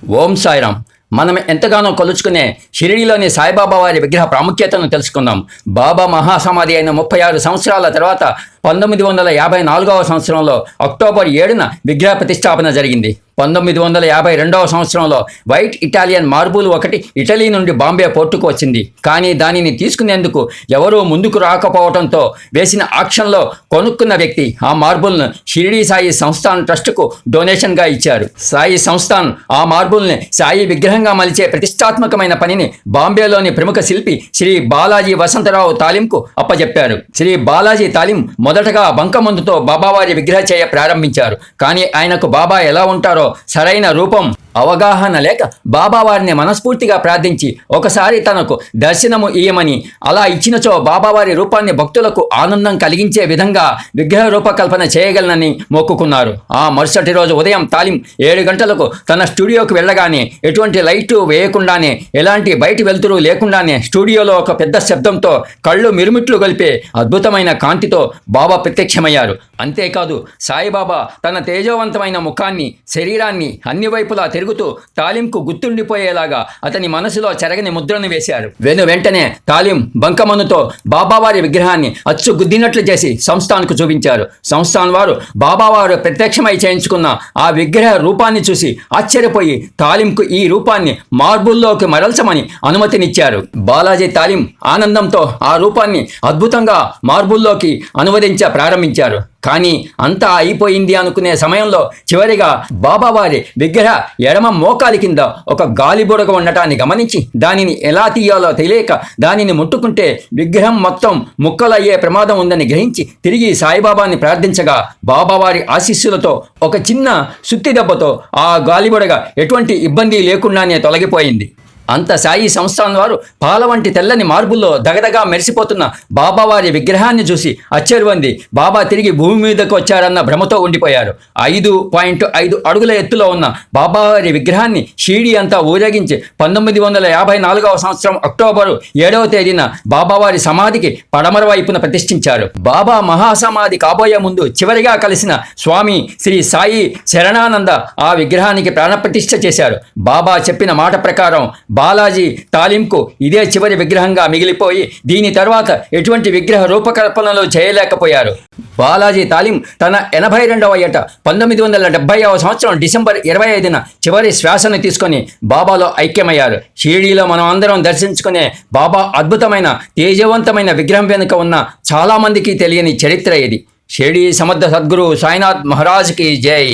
ఓం సాయిరామ్. మనం ఎంతగానో కొలుచుకునే షిరిడీలోని సాయిబాబా వారి విగ్రహ ప్రాముఖ్యతను తెలుసుకుందాం. బాబా మహాసమాధి అయిన 36 సంవత్సరాల తర్వాత 1954వ సంవత్సరంలో అక్టోబర్ 7న విగ్రహ ప్రతిష్టాపన జరిగింది. 1952వ సంవత్సరంలో వైట్ ఇటాలియన్ మార్బుల్ ఒకటి ఇటలీ నుండి బాంబే పోర్టుకు వచ్చింది. కానీ దానిని తీసుకునేందుకు ఎవరూ ముందుకు రాకపోవడంతో వేసిన ఆక్షన్లో కొనుక్కున్న వ్యక్తి ఆ మార్బుల్ను షిరిడీ సాయి సంస్థాన్ ట్రస్టుకు డొనేషన్గా ఇచ్చారు. సాయి సంస్థాన్ ఆ మార్బుల్ని సాయి విగ్రహంగా మలిచే ప్రతిష్టాత్మకమైన పనిని బాంబేలోని ప్రముఖ శిల్పి శ్రీ బాలాజీ వసంతరావు తాలింకు అప్పజెప్పారు. శ్రీ బాలాజీ తాలిం మొదటగా బంకమందుతో బాబావారి విగ్రహ చేయ ప్రారంభించారు. కానీ ఆయనకు బాబా ఎలా ఉంటారో సరైన రూపం అవగాహన లేక బాబావారిని మనస్ఫూర్తిగా ప్రార్థించి ఒకసారి తనకు దర్శనము ఇయ్యమని, అలా ఇచ్చినచో బాబావారి రూపాన్ని భక్తులకు ఆనందం కలిగించే విధంగా విగ్రహ రూపకల్పన చేయగలనని మొక్కుకున్నారు. ఆ మరుసటి రోజు ఉదయం తాలిం 7 గంటలకు తన స్టూడియోకు వెళ్ళగానే ఎటువంటి లైటు వేయకుండానే, ఎలాంటి బయటి వెలుతురు లేకుండానే స్టూడియోలో ఒక పెద్ద శబ్దంతో కళ్ళు మిరుమిట్లు గొలిపే అద్భుతమైన కాంతితో బాబా ప్రత్యక్షమయ్యారు. అంతేకాదు సాయిబాబా తన తేజవంతమైన ముఖాన్ని, శరీరాన్ని అన్ని వైపులా తిరుగుతూ తాలింకు గుర్తుండిపోయేలాగా అతని మనసులో చెరగని ముద్రను వేశారు. వెంటనే తాలిం బంకమన్నుతో బాబావారి విగ్రహాన్ని అచ్చు గుద్దినట్లు చేసి సంస్థాన్కు చూపించారు. సంస్థాన్ వారు బాబావారు ప్రత్యక్షమై చేయించుకున్న ఆ విగ్రహ రూపాన్ని చూసి ఆశ్చర్యపోయి తాలింకు ఈ రూపాన్ని మార్బుల్లోకి మరల్చమని అనుమతినిచ్చారు. బాలాజీ తాలిం ఆనందంతో ఆ రూపాన్ని అద్భుతంగా మార్బుల్లోకి అనువదించ ప్రారంభించారు. కానీ అంతా అయిపోయింది అనుకునే సమయంలో చివరిగా బాబావారి విగ్రహ ఎడమ మోకాలి కింద ఒక గాలి బుడగ ఉండటాన్ని గమనించి దానిని ఎలా తీయాలో తెలియక దానిని ముట్టుకుంటే విగ్రహం మొత్తం ముక్కలయ్యే ప్రమాదం ఉందని గ్రహించి తిరిగి సాయిబాబాని ప్రార్థించగా బాబావారి ఆశీస్సులతో ఒక చిన్న సుత్తి దెబ్బతో ఆ గాలి బుడగ ఎటువంటి ఇబ్బంది లేకుండానే తొలగిపోయింది. అంత సాయి సంస్థాన్ వారు పాల వంటి తెల్లని మార్బుల్లో దగదగా మెరిసిపోతున్న బాబావారి విగ్రహాన్ని చూసి ఆశ్చర్యపోంది బాబా తిరిగి భూమి మీదకు వచ్చారన్న భ్రమతో ఉండిపోయారు. 5.5 అడుగుల ఎత్తులో ఉన్న బాబావారి విగ్రహాన్ని షిరిడీ అంతా ఊరేగించి 1954వ సంవత్సరం అక్టోబరు 7వ తేదీన బాబావారి సమాధికి పడమర వైపున ప్రతిష్ఠించారు. బాబా మహాసమాధి కాబోయే ముందు చివరిగా కలిసిన స్వామి శ్రీ సాయి శరణానంద ఆ విగ్రహానికి ప్రాణప్రతిష్ఠ చేశారు. బాబా చెప్పిన మాట ప్రకారం బాలాజీ తాలింకు ఇదే చివరి విగ్రహంగా మిగిలిపోయి దీని తర్వాత ఎటువంటి విగ్రహ రూపకల్పనలు చేయలేకపోయారు. బాలాజీ తాలిం తన 82వ ఏట 1970వ సంవత్సరం డిసెంబర్ 25న చివరి శ్వాసను తీసుకొని బాబాలో ఐక్యమయ్యారు. షిరిడీలో మనం అందరం దర్శించుకునే బాబా అద్భుతమైన తేజవంతమైన విగ్రహం వెనుక ఉన్న చాలామందికి తెలియని చరిత్ర ఇది. షిరిడీ సమర్థ సద్గురు సాయినాథ్ మహారాజ్కి జై.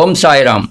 ఓం సాయిరామ్.